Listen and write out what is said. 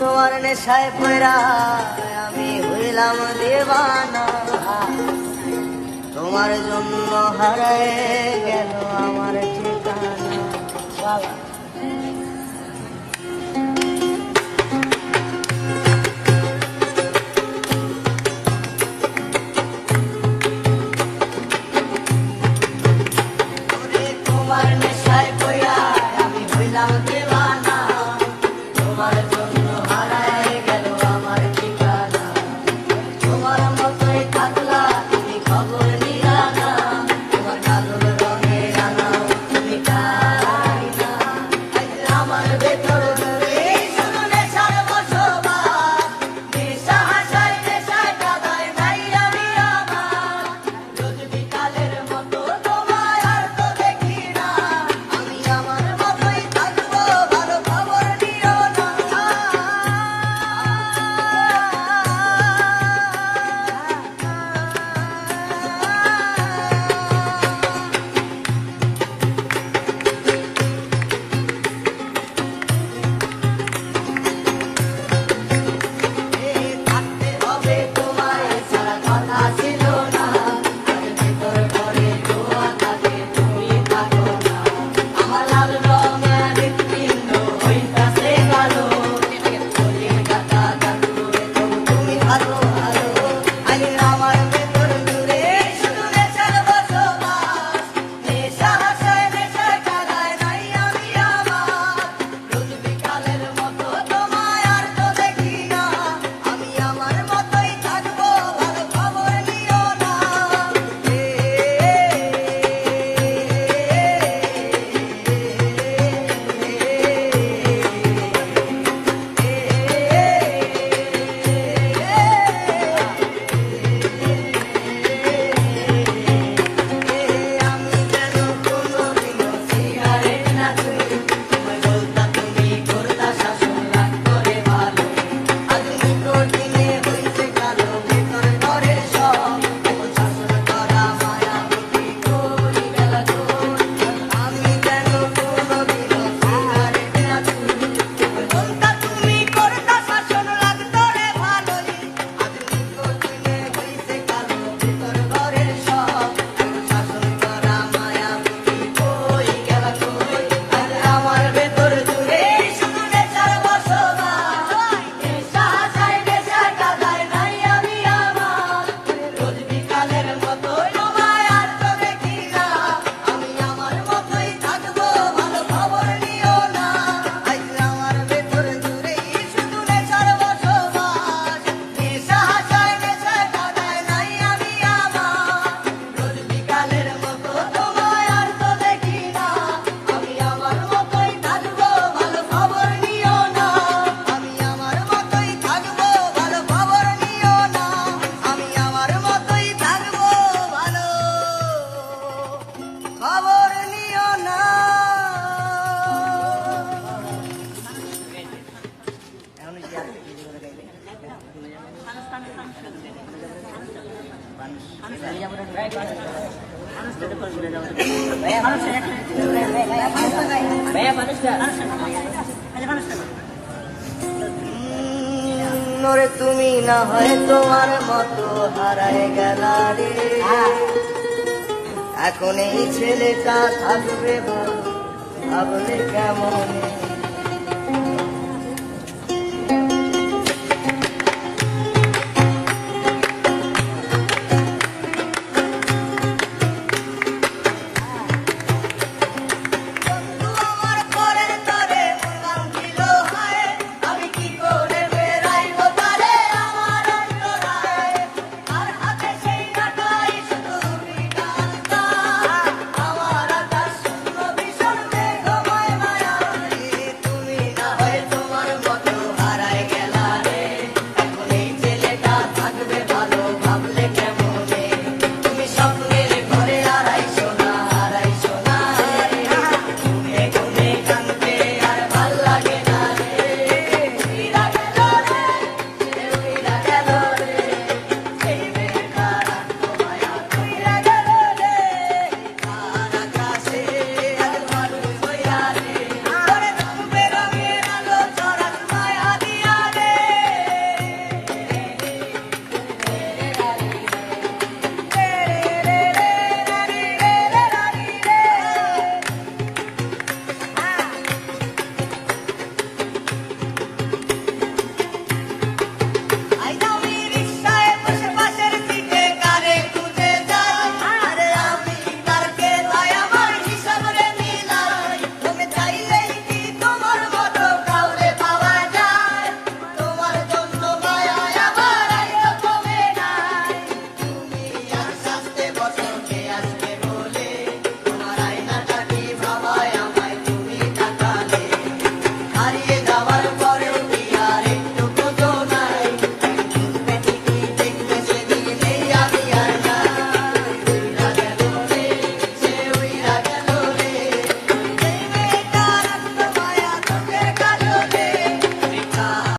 তোমার নেশায় পড়া আমি হইলাম দেওয়ানা, তোমার জন্য হারায় গেল আমার ঠিকানা। বাবা তোমার নেশায় পড়া আমি হইলাম দেওয়ানা, তোমার জন্য হারায় গেল আমার ঠিকানা। তোমার মতোই থাকলা তুমি খবর নিলা না, তোমার কালোর রঙের রানা তুমি তাই না। আমার ভেতর ধরে শুধু নেশার বসবাস, নেশা হাসায় নেশায় কাদায় নাই আমি আমার। রোজ বিকালের মতো তোমায় আর তো দেখি না, আমি আমার মতোই থাকবো ভালো খবর নিও না। থাকতে হবে তোমায় ছাড়া কথা ছিল না, আজ ভেতর ঘরে দোয়া থাকে তুমি থাকো না। আমার লাল রঙের হৃৎপিণ্ড হইতাছে কালো, গলির কাটা কাটুরে তবু তুমি থাকো ভালো। আরে আমার ভেতর জুড়ে শুধু নেশার বসবাস, নেশা হাসায় নেশায় কাদায় নাই আমি আমার। রোজ বিকালের মতো তোমায় আর তো দেখি না, আমি আমার মতোই থাকবো ভালো খবর নিও না। আমি যেন কোনোদিনও সিগারেট না ধরি, তোমায় বলতা তুমি করতা শাসন রাগ করে ভালো। আজ নিকটিনে হইছে কালো ভেতর ঘরের সব, এখন শাসন করা মায়াবতী করি গেলা তোর। আমি যেন কোনোদিনও সিগারেট না ধরি, তোমায় বলতা তুমি করতা শাসন রাগ করে ভালোই। আজ নিকটিনে হইছে কালো ভেতর ঘরের সব, এখন শাসন করা মায়াবতী কই গেলা তোর। আজ আমার ভেতর জুড়ে শুধু নেশার বসবাস, নেশা হাসায় নেশায় কাদায় নাই আমি আমার। রোজ বিকালের মতো তোমায় আর তো দেখি না, আমি আমার মতোই থাকবো ভালো খবর নিও না। আজ আমার ভেতর জুড়ে শুধু নেশার বসবাস, নেশা হাসায় নেশায় কাদায় নাই আমি আমার। রোজ বিকালের মতো তোমায় আর তো দেখি না, আমি আমার মতোই থাকবো ভালো খবর নিও না। আমি আমার মতোই থাকবো ভালো খবর নিও না, আমি আমার মতোই থাকবো ভালো খবর নিও না। নরে তুমি না হয় তোমার মতো হারায় গেলা রে, এখন এই ছেলেটা থাকবে বল ভাবলে কেমন